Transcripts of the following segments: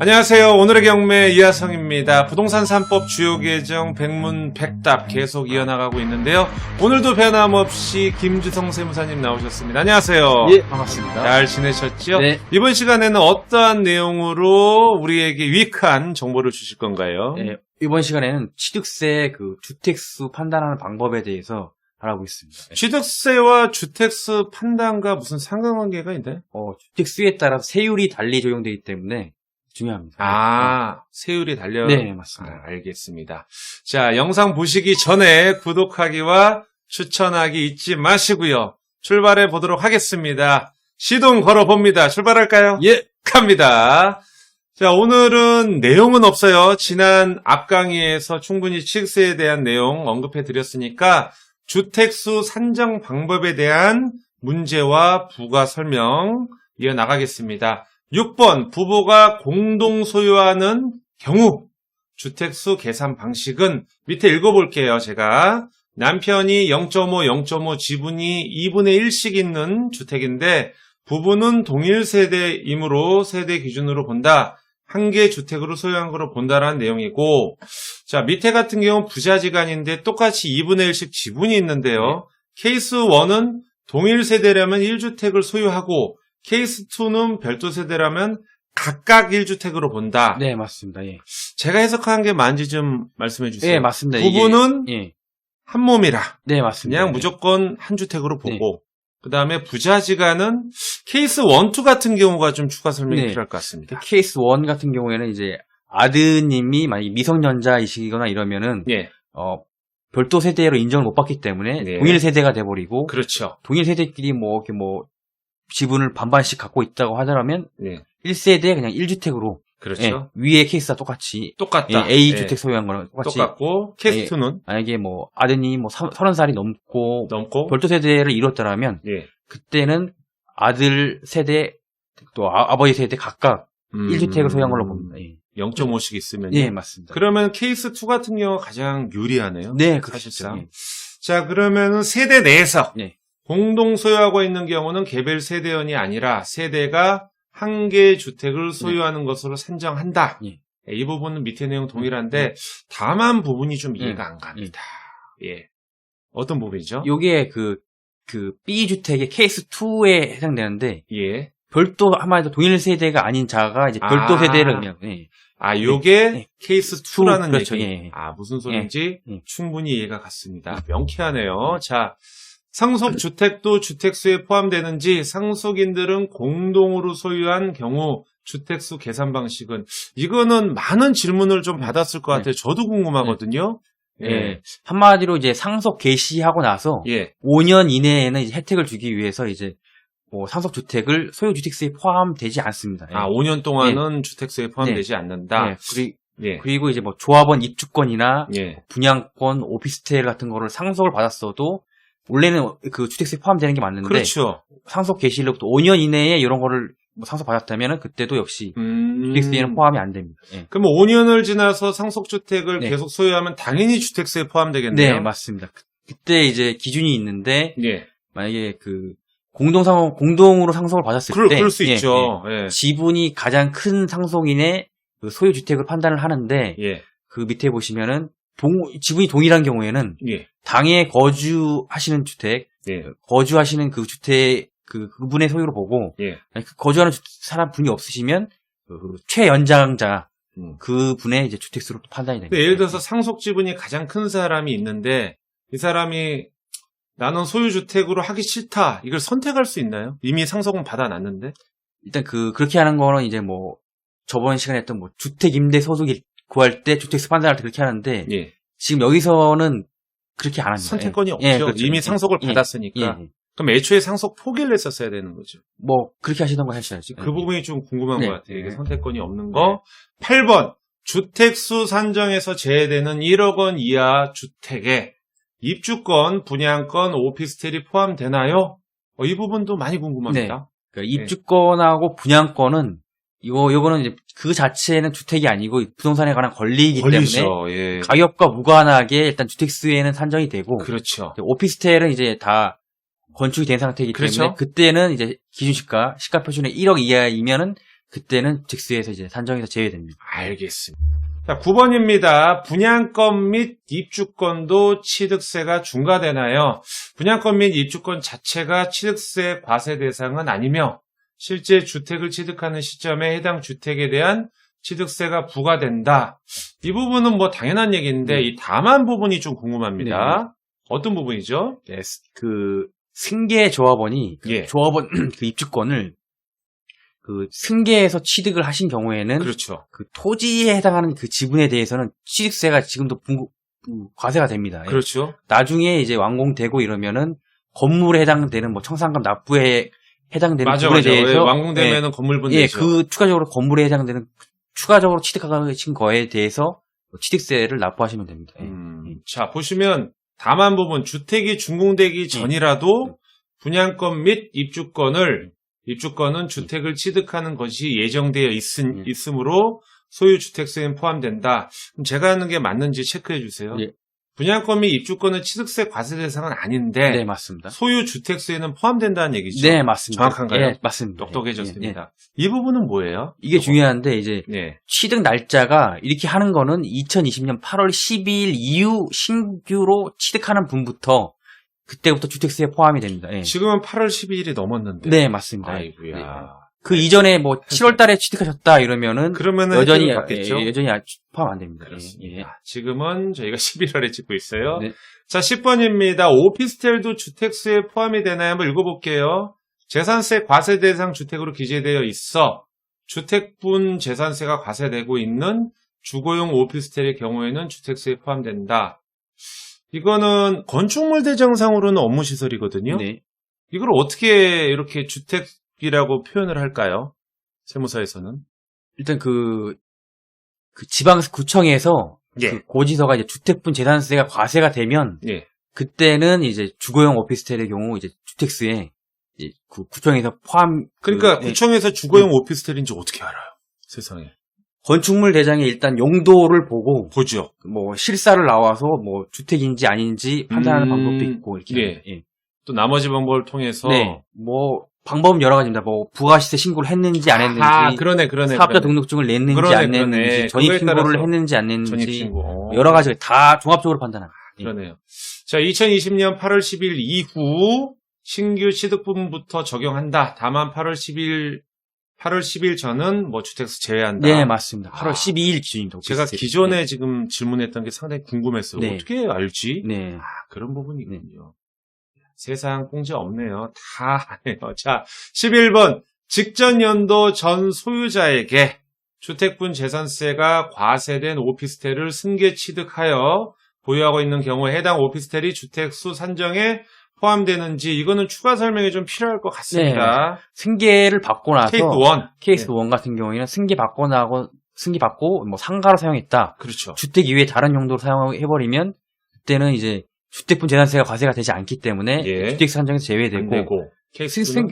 안녕하세요. 오늘의 경매 이하성입니다. 부동산 3법 주요 개정 백문백답 계속 이어나가고 있는데요. 오늘도 변함없이 김주성 세무사님 나오셨습니다. 안녕하세요. 예, 반갑습니다. 잘 지내셨죠? 네. 이번 시간에는 어떠한 내용으로 우리에게 유익한 정보를 주실 건가요? 네, 이번 시간에는 취득세 주택수 판단하는 방법에 대해서 알아보겠습니다. 취득세와 주택수 판단과 무슨 상관관계가 있나요? 주택수에 따라서 세율이 달리 적용되기 때문에 중요합니다. 세율이 달려. 네, 맞습니다. 알겠습니다. 자, 영상 보시기 전에 구독하기와 추천하기 잊지 마시고요. 출발해 보도록 하겠습니다. 시동 걸어봅니다. 출발할까요? 예. 갑니다. 자, 오늘은 내용은 없어요. 지난 앞 강의에서 충분히 취득세에 대한 내용 언급해 드렸으니까 주택수 산정 방법에 대한 문제와 부가 설명 이어나가겠습니다. 6번 부부가 공동 소유하는 경우 주택수 계산 방식은 밑에 읽어볼게요. 제가 남편이 0.5, 0.5 지분이 2분의 1씩 있는 주택인데 부부는 동일 세대이므로 세대 기준으로 본다. 한 개 주택으로 소유한 거로 본다라는 내용이고, 자, 밑에 같은 경우는 부자지간인데 똑같이 2분의 1씩 지분이 있는데요. 케이스 1은 동일 세대라면 1주택을 소유하고 케이스 2는 별도 세대라면 각각 1주택으로 본다. 네, 맞습니다. 예. 제가 해석한 게 맞는지 좀 말씀해 주세요. 네, 맞습니다. 부부는 예. 한 몸이라. 네, 맞습니다. 그냥 예. 무조건 한 주택으로 보고, 그 다음에 부자지간은 케이스 1, 2 같은 경우가 좀 추가 설명이 네. 필요할 것 같습니다. 케이스 1 같은 경우에는 이제 아드님이 만약에 미성년자이시거나 이러면은 예, 별도 세대로 인정을 못 받기 때문에 네. 동일 세대가 돼버리고 그렇죠. 동일 세대끼리 이렇게 지분을 반반씩 갖고 있다고 하더라면 네, 1세대 그냥 1주택으로 그렇죠. 위에 케이스가 똑같이 똑같다. A주택 예, 소유한 거랑 똑같이 똑같고, 케이스 2는 만약에 아드님이 30살이 넘고 넘고, 별도 세대를 이뤘더라면 예, 그때는 아들 세대 또 아버지 세대 각각 1주택을 소유한 걸로 봅니다. 예. 0.5씩 있으면. 예, 맞습니다. 그러면 케이스 2 같은 경우가 가장 유리하네요. 네, 사실상. 예. 자, 그러면은 세대 내에서 예. 공동 소유하고 있는 경우는 개별 세대원이 아니라 세대가 한 개의 주택을 소유하는 것으로 산정한다. 예. 이 부분은 밑에 내용 동일한데 다만 부분이 좀 이해가 안 갑니다. 예. 어떤 부분이죠? 요게 B주택의 케이스 2에 해당되는데 예. 별도 한마디로 동일 세대가 아닌 자가 이제 별도 세대를 그냥 요게 예. 케이스 2라는 그렇죠. 얘기. 예. 무슨 소리인지 예. 충분히 이해가 갔습니다. 명쾌하네요. 자, 상속주택도 주택수에 포함되는지 상속인들은 공동으로 소유한 경우 주택수 계산 방식은 이거는 많은 질문을 좀 받았을 것 같아요. 저도 궁금하거든요. 예. 한마디로 이제 상속 개시하고 나서 예. 5년 이내에는 이제 혜택을 주기 위해서 이제 상속주택을 소유주택수에 포함되지 않습니다. 예. 5년 동안은 주택수에 포함되지 않는다. 예. 그리고 이제 조합원 입주권이나 예. 분양권, 오피스텔 같은 거를 상속을 받았어도 원래는 그 주택수에 포함되는 게 맞는데 그렇죠. 상속 개시일로부터 5년 이내에 이런 거를 상속받았다면 그때도 역시 주택수에는 포함이 안 됩니다. 예. 그럼 5년을 지나서 상속주택을 네. 계속 소유하면 당연히 주택수에 포함되겠네요. 네, 맞습니다. 그때 이제 기준이 있는데 예. 만약에 공동으로 상속을 받았을 때 그럴 수 있죠. 예. 지분이 가장 큰 상속인의 그 소유 주택을 판단을 하는데 예. 그 밑에 보시면은 지분이 동일한 경우에는 예. 당에 거주하시는 주택, 예. 거주하시는 그 주택 그분의 소유로 보고 예. 거주하는 사람 분이 없으시면 최연장자 그 분의 이제 주택수로 판단이 됩니다. 예를 들어서 상속 지분이 가장 큰 사람이 있는데 이 사람이 나는 소유주택으로 하기 싫다. 이걸 선택할 수 있나요? 이미 상속은 받아놨는데. 일단 그렇게 하는 거는 이제 저번 시간에 했던 주택 임대 소득 구할 때 주택수 판단할 때 그렇게 하는데 예. 지금 여기서는 그렇게 안 합니다. 선택권이 없죠. 예, 그렇죠. 이미 상속을 받았으니까. 그럼 애초에 상속 포기를 했었어야 되는 거죠. 그렇게 하시던 거 하셔야지. 그 부분이 좀 궁금한 것 같아요. 이게 선택권이 없는 거. 네. 8번. 주택수 산정에서 제외되는 1억 원 이하 주택에 입주권, 분양권, 오피스텔이 포함되나요? 이 부분도 많이 궁금합니다. 그러니까 입주권하고 분양권은 요거는 이제 그 자체는 주택이 아니고 부동산에 관한 권리이기 권리죠. 때문에 예. 가격과 무관하게 일단 주택수에는 산정이 되고 그렇죠. 오피스텔은 이제 다 건축이 된 상태이기 그렇죠. 때문에 그때는 이제 기준시가 시가 표준의 1억 이하이면은 그때는 주택수에서 이제 산정에서 제외됩니다. 알겠습니다. 자, 9번입니다. 분양권 및 입주권도 취득세가 중과되나요? 분양권 및 입주권 자체가 취득세 과세 대상은 아니며 실제 주택을 취득하는 시점에 해당 주택에 대한 취득세가 부과된다. 이 부분은 뭐 당연한 얘기인데 이 다만 부분이 좀 궁금합니다. 어떤 부분이죠? 네, 그 승계 조합원이 예. 조합원 그 입주권을 그 승계에서 취득을 하신 경우에는 그렇죠. 그 토지에 해당하는 그 지분에 대해서는 취득세가 지금도 과세가 됩니다. 예. 그렇죠. 나중에 이제 완공되고 이러면은 건물에 해당되는 뭐 청산금 납부에 해당되는 맞아, 부분에 맞아. 대해서 예, 완공되면은 건물분 예, 되죠. 그 추가적으로 건물에 해당되는 추가적으로 취득하신 거에 대해서 취득세를 납부하시면 됩니다. 예. 자, 보시면 다만 부분 주택이 준공되기 전이라도 분양권 및 입주권은 주택을 취득하는 것이 예정되어 있으므로 소유 주택세에 포함된다. 그럼 제가 하는 게 맞는지 체크해 주세요. 예. 분양권 및 입주권은 취득세 과세 대상은 아닌데 네, 맞습니다. 소유 주택세에는 포함된다는 얘기죠. 네, 맞습니다. 정확한가요? 예, 맞습니다. 똑똑해졌습니다. 이 부분은 뭐예요? 이게 중요한데 이제 네. 취득 날짜가 이렇게 하는 거는 2020년 8월 12일 이후 신규로 취득하는 분부터 그때부터 주택세에 포함이 됩니다. 예. 지금은 8월 12일이 넘었는데. 네, 맞습니다. 아이고야. 네. 그 이전에 뭐 7월 달에 취득하셨다 이러면은 그러면은 여전히 받겠죠? 여전히 포함 안 됩니다. 그렇습니다. 예. 지금은 저희가 11월에 찍고 있어요. 네. 자, 10번입니다. 오피스텔도 주택수에 포함이 되나요? 한번 읽어볼게요. 재산세 과세 대상 주택으로 기재되어 있어 주택분 재산세가 과세되고 있는 주거용 오피스텔의 경우에는 주택수에 포함된다. 이거는 건축물 대장상으로는 업무시설이거든요. 네. 이걸 어떻게 이렇게 주택이라고 표현을 할까요? 세무사에서는. 일단 그 지방구청에서 예. 그 고지서가 이제 주택분 재산세가 과세가 되면 예. 그때는 이제 주거용 오피스텔의 경우 이제 주택수에 이제 그 구청에서 포함. 그러니까 구청에서 주거용 오피스텔인지 어떻게 알아요? 세상에. 건축물 대장에 일단 용도를 보고 보죠. 뭐 실사를 나와서 뭐 주택인지 아닌지 판단하는 방법도 있고 이렇게. 예. 예. 또 나머지 방법을 통해서. 네. 뭐 방법은 여러 가지입니다. 뭐 부가시세 신고를 했는지 안 했는지. 아, 그러네. 사업자 등록증을 냈는지 안 냈는지. 전입 신고를 했는지 안 했는지. 전입신고. 여러 가지가 다 종합적으로 판단합니다. 그러네요. 자, 2020년 8월 10일 이후 신규 취득분부터 적용한다. 다만 8월 10일 전은 뭐 주택수 제외한다. 네, 맞습니다. 8월 12일 기준입니다. 제가 오피스텔이. 기존에 지금 질문했던 게 상당히 궁금했어요. 네. 어떻게 알지? 네. 아, 그런 부분이군요. 세상 꽁지 없네요. 다 아네요. 자, 11번. 직전 연도 전 소유자에게 주택분 재산세가 과세된 오피스텔을 승계 취득하여 보유하고 있는 경우에 해당 오피스텔이 주택수 산정에 포함되는지 이거는 추가 설명이 좀 필요할 것 같습니다. 승계를 받고 나서 케이스 1. 원 같은 경우에는 승계받고 뭐 상가로 사용했다. 그렇죠. 주택 이외에 다른 용도로 사용해버리면 그때는 이제 주택분 재산세가 과세가 되지 않기 때문에 예. 주택수 산정에서 제외되고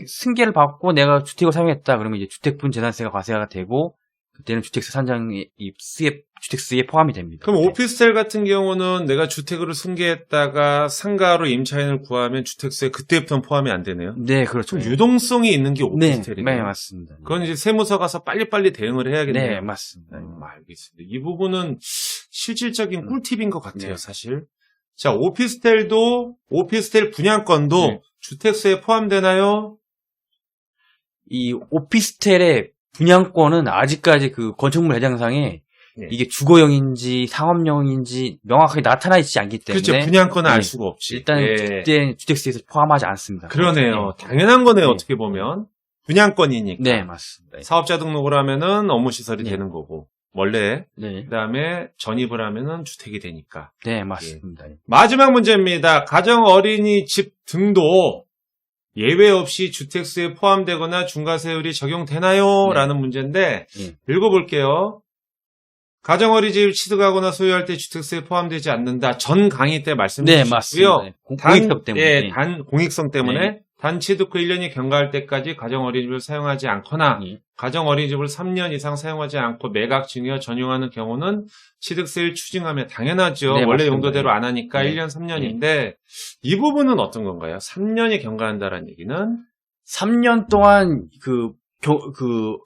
승계를 받고 내가 주택을 사용했다 그러면 이제 주택분 재산세가 과세가 되고 그때는 주택수 산정의 주택수에 포함이 됩니다. 그럼 네. 오피스텔 같은 경우는 내가 주택으로 승계했다가 상가로 임차인을 구하면 주택수에 그때부터는 포함이 안 되네요. 네, 그렇죠. 좀 유동성이 있는 게 오피스텔이네요. 네, 맞습니다. 그건 이제 세무서 가서 빨리빨리 대응을 해야겠네요. 네, 맞습니다. 알겠습니다. 이 부분은 실질적인 꿀팁인 것 같아요, 네. 사실. 자, 오피스텔 분양권도 네. 주택수에 포함되나요? 이 오피스텔의 분양권은 아직까지 그 건축물 해장상에 네. 이게 주거용인지 상업용인지 명확하게 나타나 있지 않기 때문에 그렇죠. 분양권은 알 네. 수가 없지. 일단 예. 그때 주택수에서 포함하지 않습니다. 그러네요. 네. 당연한 거네요, 네. 어떻게 보면. 분양권이니까. 네, 맞습니다. 사업자 등록을 하면은 업무시설이 네. 되는 거고. 원래. 네, 그 다음에 전입을 하면은 주택이 되니까. 네, 맞습니다. 마지막 문제입니다. 가정 어린이집 등도 예외 없이 주택수에 포함되거나 중과세율이 적용되나요? 네. 라는 문제인데 네. 읽어볼게요. 가정 어린이집을 취득하거나 소유할 때 주택수에 포함되지 않는다. 전 강의 때 말씀해 네, 주셨고요. 맞습니다. 공익성 때문에. 예, 단 공익성 때문에 네. 단 취득 후 1년이 경과할 때까지 가정 어린이집을 사용하지 않거나 네. 가정 어린이집을 3년 이상 사용하지 않고 매각 증여 전용하는 경우는 취득세를 추징하면 당연하죠. 네, 원래 맞습니다. 용도대로 안 하니까 네. 1년 3년인데 이 부분은 어떤 건가요? 3년이 경과한다는 얘기는 3년 동안 그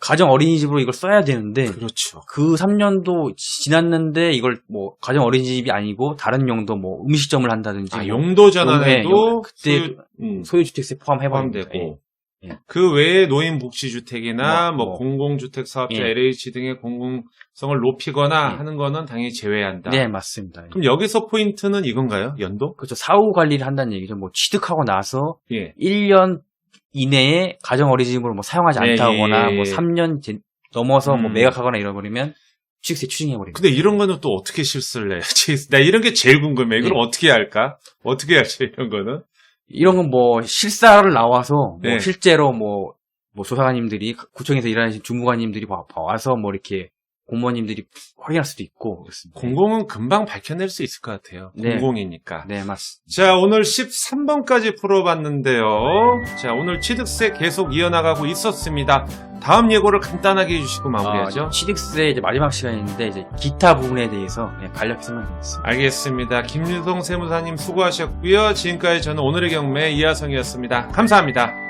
가정 어린이집으로 이걸 써야 되는데 그렇죠. 그 3년도 지났는데 이걸 뭐 가정 어린이집이 아니고 다른 용도 뭐 음식점을 한다든지 아, 용도 전환에도 그때 소유 주택세 포함해버립니다. 포함되고 예. 그 외에 노인복지주택이나 뭐 뭐. 공공주택 사업자 예. LH 등의 공공성을 높이거나 예. 하는 거는 당연히 제외한다. 네, 맞습니다. 그럼 여기서 포인트는 이건가요? 연도? 그렇죠. 사후 관리를 한다는 얘기죠. 뭐 취득하고 나서 예. 1년 이내에 가정 어린이집으로 뭐 사용하지 예, 않다거나 예, 예. 뭐 3년 넘어서 뭐 음. 매각하거나 이래버리면 취득세 추징해버립니다. 근데 이런 거는 또 어떻게 실수를 해요? 나 이런 게 제일 궁금해. 이걸 네. 어떻게 할까? 어떻게 할지 이런 거는? 이런 건 뭐 실사를 나와서 뭐 네. 실제로 뭐 조사관님들이 구청에서 일하는 주무관님들이 와서 뭐 이렇게 공무원님들이 확인할 수도 있고 그렇습니다. 공공은 금방 밝혀낼 수 있을 것 같아요. 네. 공공이니까. 네, 맞습니다. 자, 오늘 13번까지 풀어봤는데요. 자, 오늘 취득세 계속 이어나가고 있었습니다. 다음 예고를 간단하게 해주시고 마무리하죠. 취득세 이제 마지막 시간인데 이제 기타 부분에 대해서 간략히 설명드리겠습니다. 알겠습니다. 김유성 세무사님 수고하셨고요. 지금까지 저는 오늘의 경매 이하성이었습니다. 감사합니다.